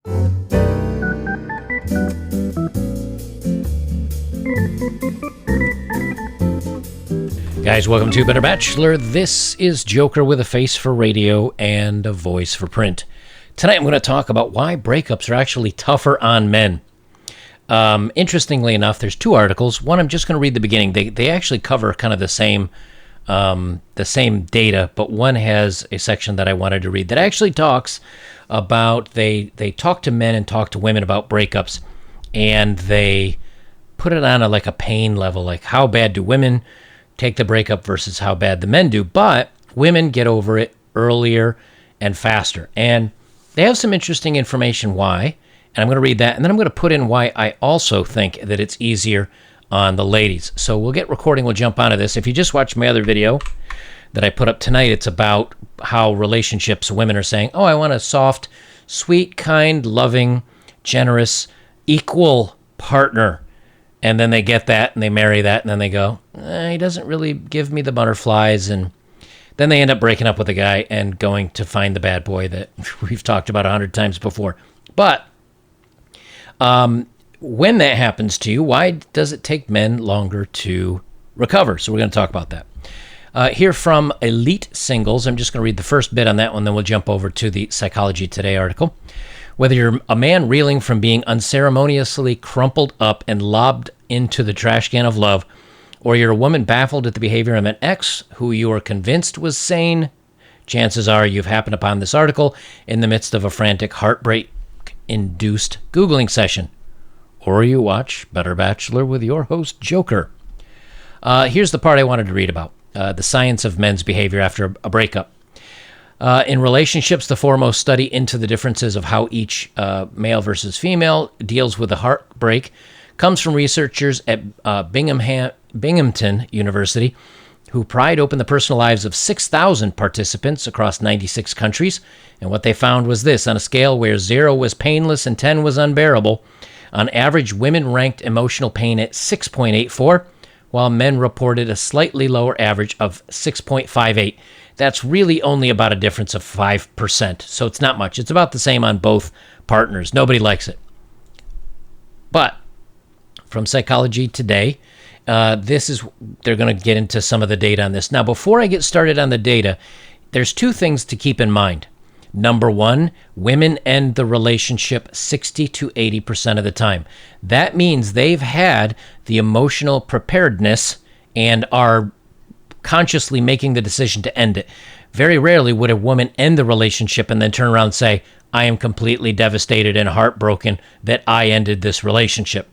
Guys, welcome to Better Bachelor. This is Joker with a face for radio and a voice for print. Tonight I'm going to talk about why breakups are actually tougher on men. Interestingly enough, there's two articles. One, I'm just going to read the beginning. They actually cover kind of the same data, but one has a section that I wanted to read that actually talks about, they talk to men and talk to women about breakups, and they put it on a pain level, like how bad do women take the breakup versus how bad the men do. But women get over it earlier and faster. And they have some interesting information why. And I'm going to read that. And then I'm going to put in why I also think that it's easier on the ladies. So we'll get recording. We'll jump onto this. If you just watched my other video that I put up tonight, it's about how relationships, women are saying, oh, I want a soft, sweet, kind, loving, generous, equal partner. And then they get that and they marry that, and then they go, he doesn't really give me the butterflies. And then they end up breaking up with the guy and going to find the bad boy that we've talked about 100 times before. But when that happens to you, why does it take men longer to recover? So we're going to talk about that. Here from Elite Singles, I'm just going to read the first bit on that one, then we'll jump over to the Psychology Today article. Whether you're a man reeling from being unceremoniously crumpled up and lobbed into the trash can of love, or you're a woman baffled at the behavior of an ex who you are convinced was sane, chances are you've happened upon this article in the midst of a frantic heartbreak-induced Googling session. Or you watch Better Bachelor with your host, Joker. Here's the part I wanted to read about, the science of men's behavior after a breakup. In relationships, the foremost study into the differences of how each male versus female deals with a heartbreak comes from researchers at Binghamton University, who pried open the personal lives of 6,000 participants across 96 countries. And what they found was this: on a scale where 0 was painless and 10 was unbearable, on average, women ranked emotional pain at 6.84, while men reported a slightly lower average of 6.58. That's really only about a difference of 5%, so it's not much. It's about the same on both partners. Nobody likes it. But from Psychology Today, they're going to get into some of the data on this. Now, before I get started on the data, there's two things to keep in mind. Number one, women end the relationship 60 to 80% of the time. That means they've had the emotional preparedness and are consciously making the decision to end it. Very rarely would a woman end the relationship and then turn around and say, I am completely devastated and heartbroken that I ended this relationship.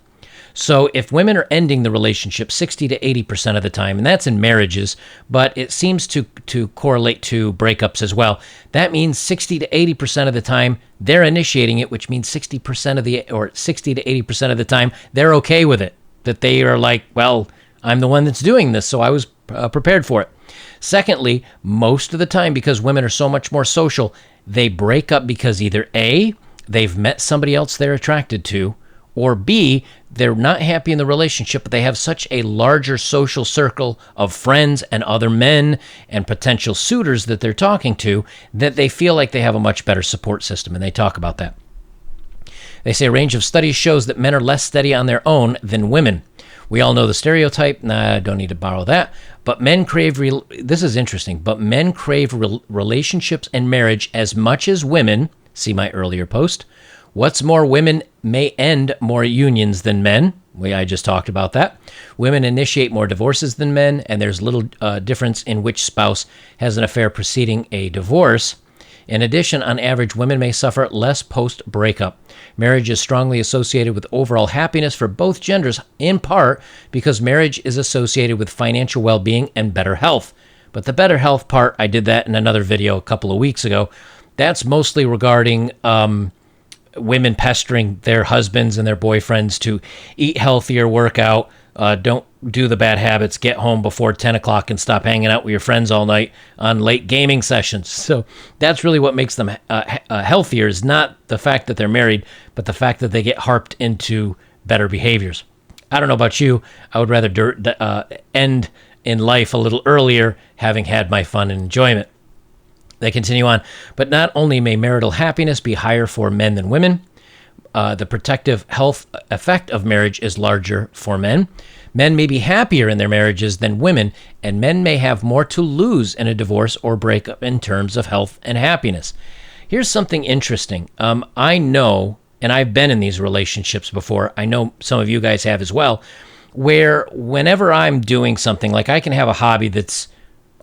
So if women are ending the relationship 60 to 80% of the time, and that's in marriages, but it seems to correlate to breakups as well, that means 60 to 80% of the time they're initiating it, which means 60 to 80% of the time they're okay with it. That they are like, well, I'm the one that's doing this, so I was prepared for it. Secondly, most of the time, because women are so much more social, they break up because either A, they've met somebody else they're attracted to, or B, they're not happy in the relationship, but they have such a larger social circle of friends and other men and potential suitors that they're talking to that they feel like they have a much better support system, and they talk about that. They say a range of studies shows that men are less steady on their own than women. We all know the stereotype. Nah, I don't need to borrow that. But men crave, this is interesting, but men crave relationships and marriage as much as women. See my earlier post. What's more, women may end more unions than men. I just talked about that. Women initiate more divorces than men, and there's little difference in which spouse has an affair preceding a divorce. In addition, on average, women may suffer less post-breakup. Marriage is strongly associated with overall happiness for both genders, in part because marriage is associated with financial well-being and better health. But the better health part, I did that in another video a couple of weeks ago. That's mostly regarding women pestering their husbands and their boyfriends to eat healthier, work out, don't do the bad habits, get home before 10 o'clock and stop hanging out with your friends all night on late gaming sessions. So that's really what makes them healthier, is not the fact that they're married, but the fact that they get harped into better behaviors. I don't know about you. I would rather end in life a little earlier, having had my fun and enjoyment. They continue on. But not only may marital happiness be higher for men than women, the protective health effect of marriage is larger for men. Men may be happier in their marriages than women, and men may have more to lose in a divorce or breakup in terms of health and happiness. Here's something interesting. I know, and I've been in these relationships before, I know some of you guys have as well, where whenever I'm doing something, like I can have a hobby that's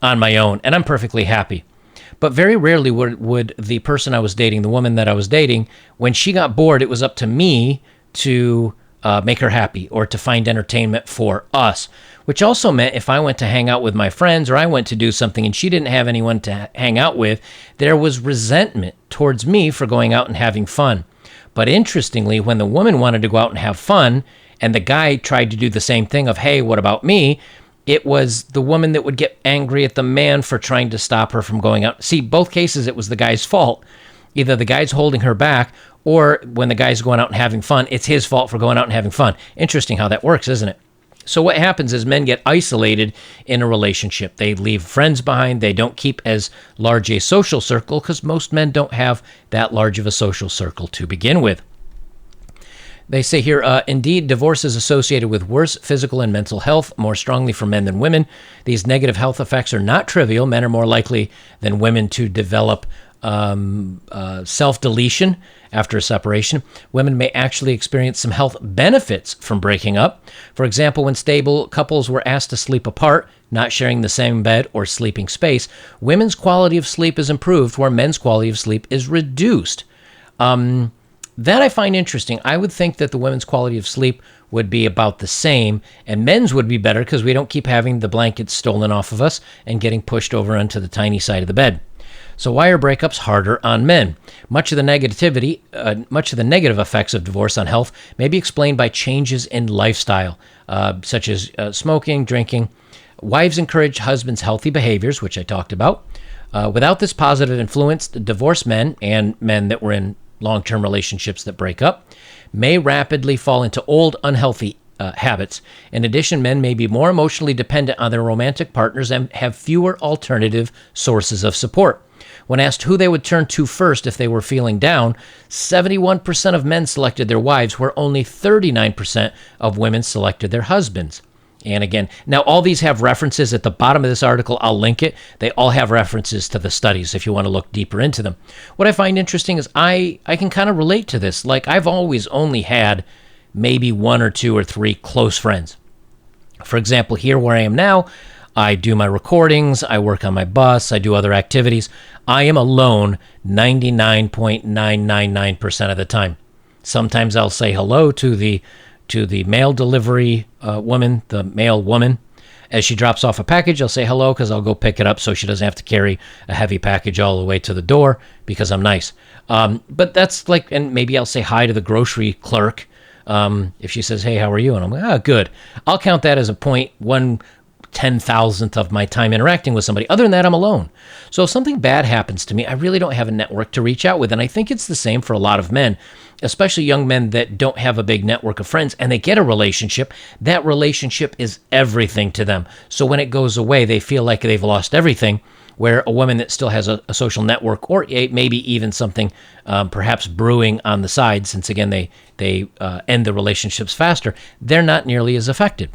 on my own, and I'm perfectly happy. But very rarely would the person I was dating, the woman that I was dating, when she got bored, it was up to me to make her happy or to find entertainment for us, which also meant if I went to hang out with my friends or I went to do something and she didn't have anyone to hang out with, there was resentment towards me for going out and having fun. But interestingly, when the woman wanted to go out and have fun and the guy tried to do the same thing of, hey, what about me? It was the woman that would get angry at the man for trying to stop her from going out. See, both cases, it was the guy's fault. Either the guy's holding her back, or when the guy's going out and having fun, it's his fault for going out and having fun. Interesting how that works, isn't it? So what happens is men get isolated in a relationship. They leave friends behind. They don't keep as large a social circle because most men don't have that large of a social circle to begin with. They say here, indeed, divorce is associated with worse physical and mental health more strongly for men than women. These negative health effects are not trivial. Men are more likely than women to develop self-deletion after a separation. Women may actually experience some health benefits from breaking up. For example, when stable couples were asked to sleep apart, not sharing the same bed or sleeping space, women's quality of sleep is improved where men's quality of sleep is reduced. That I find interesting. I would think that the women's quality of sleep would be about the same, and men's would be better because we don't keep having the blankets stolen off of us and getting pushed over onto the tiny side of the bed. So why are breakups harder on men? Much of the negative effects of divorce on health may be explained by changes in lifestyle, such as smoking, drinking. Wives encourage husbands' healthy behaviors, which I talked about. Without this positive influence, divorced men and men that were in long-term relationships that break up may rapidly fall into old, unhealthy habits. In addition, men may be more emotionally dependent on their romantic partners and have fewer alternative sources of support. When asked who they would turn to first if they were feeling down, 71% of men selected their wives, where only 39% of women selected their husbands. And again, now all these have references at the bottom of this article. I'll link it. They all have references to the studies if you want to look deeper into them. What I find interesting is I can kind of relate to this. Like, I've always only had maybe one or two or three close friends. For example, here where I am now, I do my recordings, I work on my bus, I do other activities. I am alone 99.999% of the time. Sometimes I'll say hello to the mail delivery woman, the mail woman. As she drops off a package, I'll say hello because I'll go pick it up so she doesn't have to carry a heavy package all the way to the door because I'm nice. But that's like, and maybe I'll say hi to the grocery clerk. If she says, hey, how are you? And I'm like, good. I'll count that as a 0.1/10,000th of my time interacting with somebody. Other than that, I'm alone. So if something bad happens to me, I really don't have a network to reach out with. And I think it's the same for a lot of men, especially young men that don't have a big network of friends, and they get a relationship. That relationship is everything to them. So when it goes away, they feel like they've lost everything, where a woman that still has a social network, or maybe even something perhaps brewing on the side, since again, they end the relationships faster, they're not nearly as affected.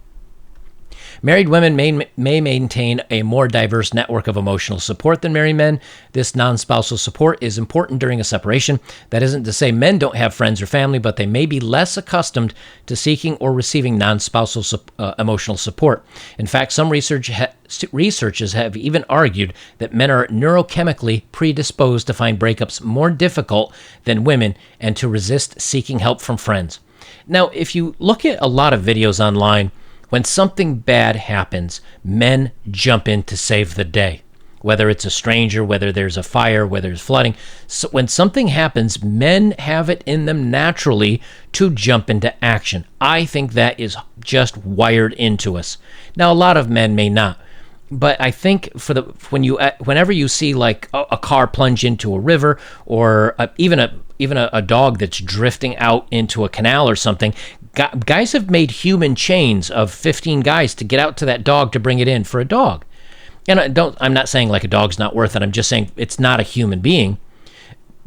Married women may maintain a more diverse network of emotional support than married men. This non-spousal support is important during a separation. That isn't to say men don't have friends or family, but they may be less accustomed to seeking or receiving non-spousal emotional support. In fact, some researchers have even argued that men are neurochemically predisposed to find breakups more difficult than women and to resist seeking help from friends. Now, if you look at a lot of videos online, when something bad happens, men jump in to save the day. Whether it's a stranger, whether there's a fire, whether there's flooding. So when something happens, men have it in them naturally to jump into action. I think that is just wired into us. Now, a lot of men may not. But I think whenever you see like a car plunge into a river, or even a dog that's drifting out into a canal or something, guys have made human chains of 15 guys to get out to that dog to bring it in for a dog. And I'm not saying like a dog's not worth it. I'm just saying it's not a human being.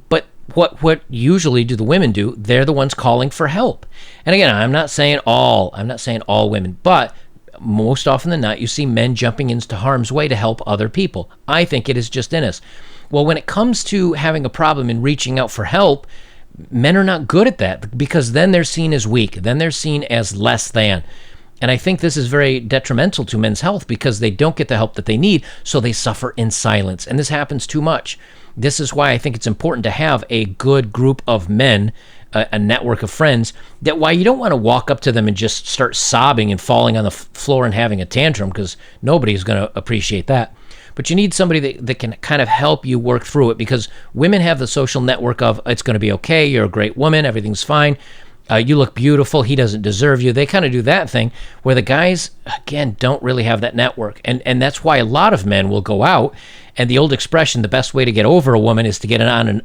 But what usually do the women do? They're the ones calling for help. And again, I'm not saying all women, but most often than not, you see men jumping into harm's way to help other people. I think it is just in us. Well, when it comes to having a problem and reaching out for help, men are not good at that, because then they're seen as weak. Then they're seen as less than. And I think this is very detrimental to men's health, because they don't get the help that they need, so they suffer in silence. And this happens too much. This is why I think it's important to have a good group of men, a network of friends, that why you don't want to walk up to them and just start sobbing and falling on the floor and having a tantrum, because nobody's going to appreciate that. But you need somebody that can kind of help you work through it, because women have the social network of, it's going to be okay, you're a great woman, everything's fine. You look beautiful, he doesn't deserve you. They kind of do that thing, where the guys, again, don't really have that network. And that's why a lot of men will go out, and the old expression, the best way to get over a woman is to get on a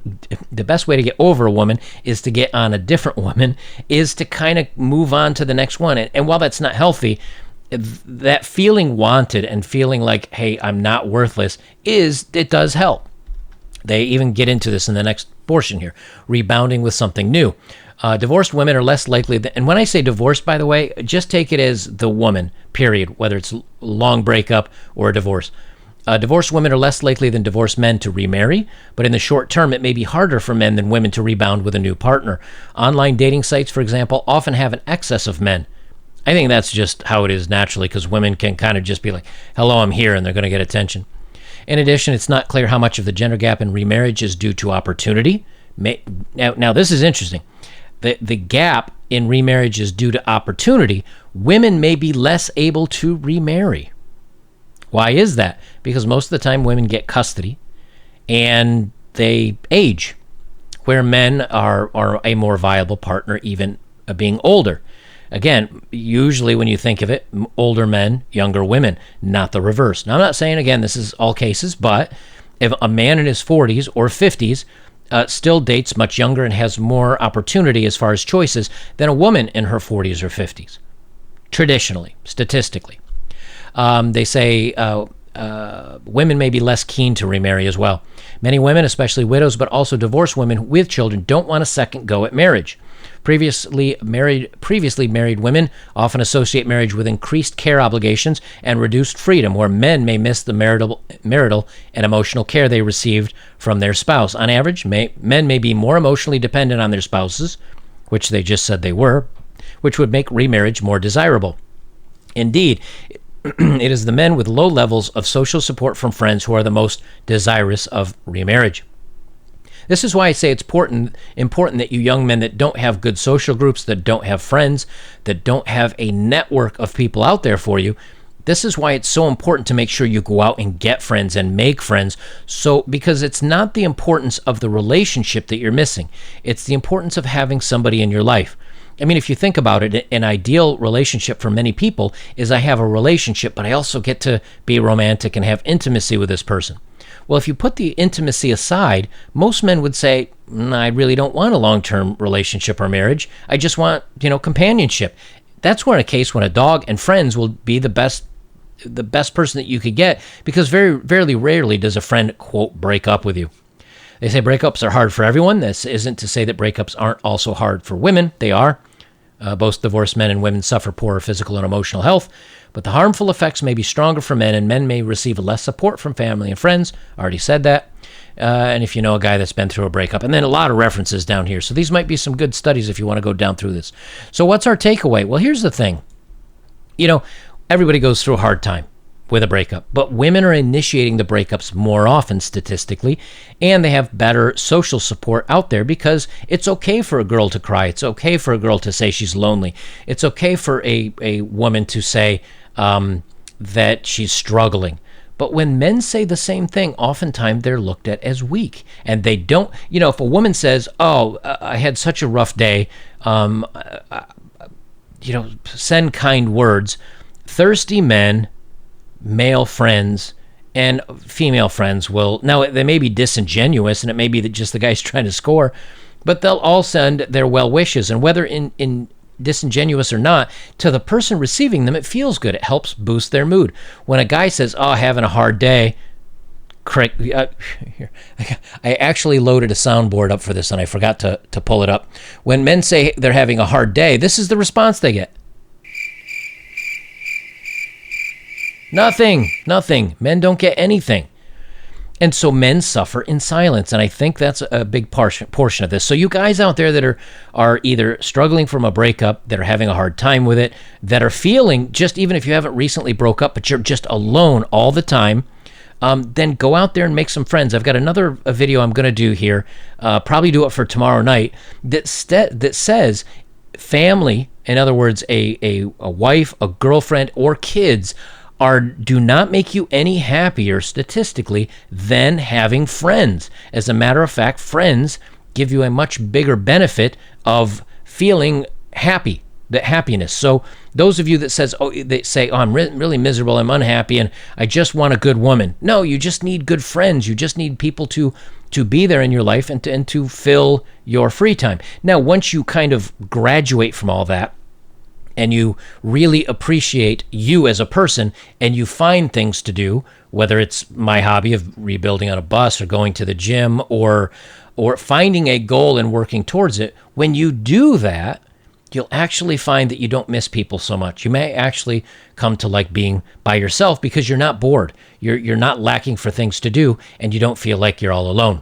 different woman, is to kind of move on to the next one. And while that's not healthy, that feeling wanted and feeling like, hey, I'm not worthless, it does help. They even get into this in the next portion here, rebounding with something new. Divorced women are less likely, and when I say divorced, by the way, just take it as the woman, period, whether it's a long breakup or a divorce. Divorced women are less likely than divorced men to remarry, but in the short term, it may be harder for men than women to rebound with a new partner. Online dating sites, for example, often have an excess of men. I think that's just how it is naturally, because women can kind of just be like, hello, I'm here, and they're going to get attention. In addition, it's not clear how much of the gender gap in remarriage is due to opportunity. Now this is interesting. The gap in remarriage is due to opportunity. Women may be less able to remarry. Why is that? Because most of the time women get custody and they age, where men are a more viable partner, even being older. Again, usually when you think of it, older men, younger women, not the reverse. Now, I'm not saying, again, this is all cases, but if a man in his 40s or 50s still dates much younger and has more opportunity as far as choices than a woman in her 40s or 50s, traditionally, statistically. They say women may be less keen to remarry as well. Many women, especially widows, but also divorced women with children, don't want a second go at marriage. Previously married women often associate marriage with increased care obligations and reduced freedom, where men may miss the marital and emotional care they received from their spouse. On average, men may be more emotionally dependent on their spouses, which they just said they were, which would make remarriage more desirable. Indeed, it is the men with low levels of social support from friends who are the most desirous of remarriage. This is why I say it's important that you young men that don't have good social groups, that don't have friends, that don't have a network of people out there for you, this is why it's so important to make sure you go out and get friends and make friends. Because it's not the importance of the relationship that you're missing. It's the importance of having somebody in your life. I mean, if you think about it, an ideal relationship for many people is I have a relationship, but I also get to be romantic and have intimacy with this person. Well, if you put the intimacy aside, most men would say, I really don't want a long-term relationship or marriage. I just want, companionship. That's when a dog and friends will be the best person that you could get, because very, very rarely does a friend, quote, break up with you. They say breakups are hard for everyone. This isn't to say that breakups aren't also hard for women. They are. Both divorced men and women suffer poorer physical and emotional health, but the harmful effects may be stronger for men, and men may receive less support from family and friends. I already said that. And if you know a guy that's been through a breakup, and then a lot of references down here. So these might be some good studies if you want to go down through this. So what's our takeaway? Well, here's the thing. Everybody goes through a hard time with a breakup, but women are initiating the breakups more often statistically, and they have better social support out there, because it's okay for a girl to cry. It's okay for a girl to say she's lonely. It's okay for a woman to say that she's struggling. But when men say the same thing, oftentimes they're looked at as weak, and they don't, if a woman says, I had such a rough day, send kind words. Thirsty men, male friends, and female friends will, now they may be disingenuous, and it may be that just the guy's trying to score, but they'll all send their well wishes, and whether in disingenuous or not, to the person receiving them, it feels good. It helps boost their mood. When a guy says, having a hard day, Correct. Here. I actually loaded a soundboard up for this and I forgot to pull it up. When men say they're having a hard day, this is the response they get. Nothing. Men don't get anything. And so men suffer in silence. And I think that's a big portion of this. So you guys out there that are either struggling from a breakup, that are having a hard time with it, that are feeling, just even if you haven't recently broke up, but you're just alone all the time, then go out there and make some friends. I've got another video I'm going to do here, probably do it for tomorrow night, that says family, in other words, a wife, a girlfriend, or kids do not make you any happier statistically than having friends. As a matter of fact, friends give you a much bigger benefit of feeling happy, that happiness. So those of you that say, oh, I'm really miserable, I'm unhappy, and I just want a good woman. No, you just need good friends. You just need people to be there in your life and to fill your free time. Now, once you kind of graduate from all that, and you really appreciate you as a person, and you find things to do, whether it's my hobby of rebuilding on a bus or going to the gym or finding a goal and working towards it, when you do that, you'll actually find that you don't miss people so much. You may actually come to like being by yourself because you're not bored. You're not lacking for things to do, and you don't feel like you're all alone.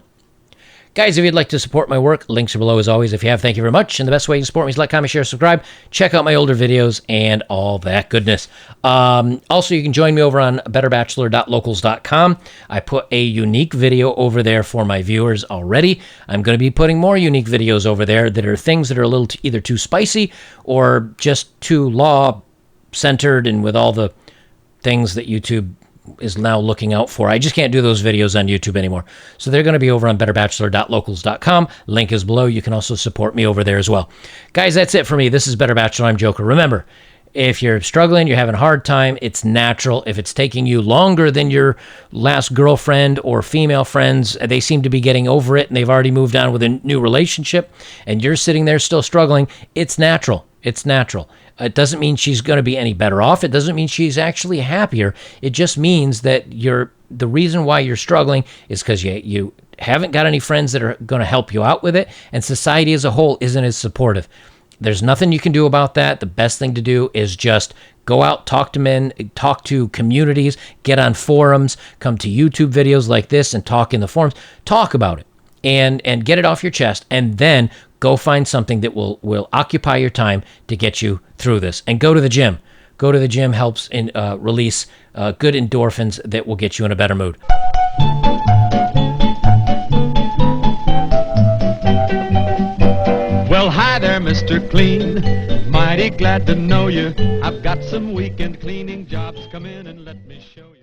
Guys, if you'd like to support my work, links are below as always. If you have, thank you very much. And the best way you can support me is like, comment, share, subscribe. Check out my older videos and all that goodness. Also, you can join me over on betterbachelor.locals.com. I put a unique video over there for my viewers already. I'm going to be putting more unique videos over there that are things that are a little either too spicy or just too law-centered and with all the things that YouTube is now looking out for. I just can't do those videos on YouTube anymore. So they're going to be over on betterbachelor.locals.com. Link is below. You can also support me over there as well. Guys, that's it for me. This is Better Bachelor. I'm Joker. Remember, if you're struggling, you're having a hard time, it's natural. If it's taking you longer than your last girlfriend or female friends, they seem to be getting over it and they've already moved on with a new relationship, and you're sitting there still struggling, it's natural. It's natural. It doesn't mean she's going to be any better off. It doesn't mean she's actually happier. It just means that the reason why you're struggling is because you haven't got any friends that are going to help you out with it, and society as a whole isn't as supportive. There's nothing you can do about that. The best thing to do is just go out, talk to men, talk to communities, get on forums, come to YouTube videos like this and talk in the forums. Talk about it and get it off your chest, and then go find something that will occupy your time to get you through this. And go to the gym. Go to the gym helps release good endorphins that will get you in a better mood. Well, hi there, Mr. Clean. Mighty glad to know you. I've got some weekend cleaning jobs. Come in and let me show you.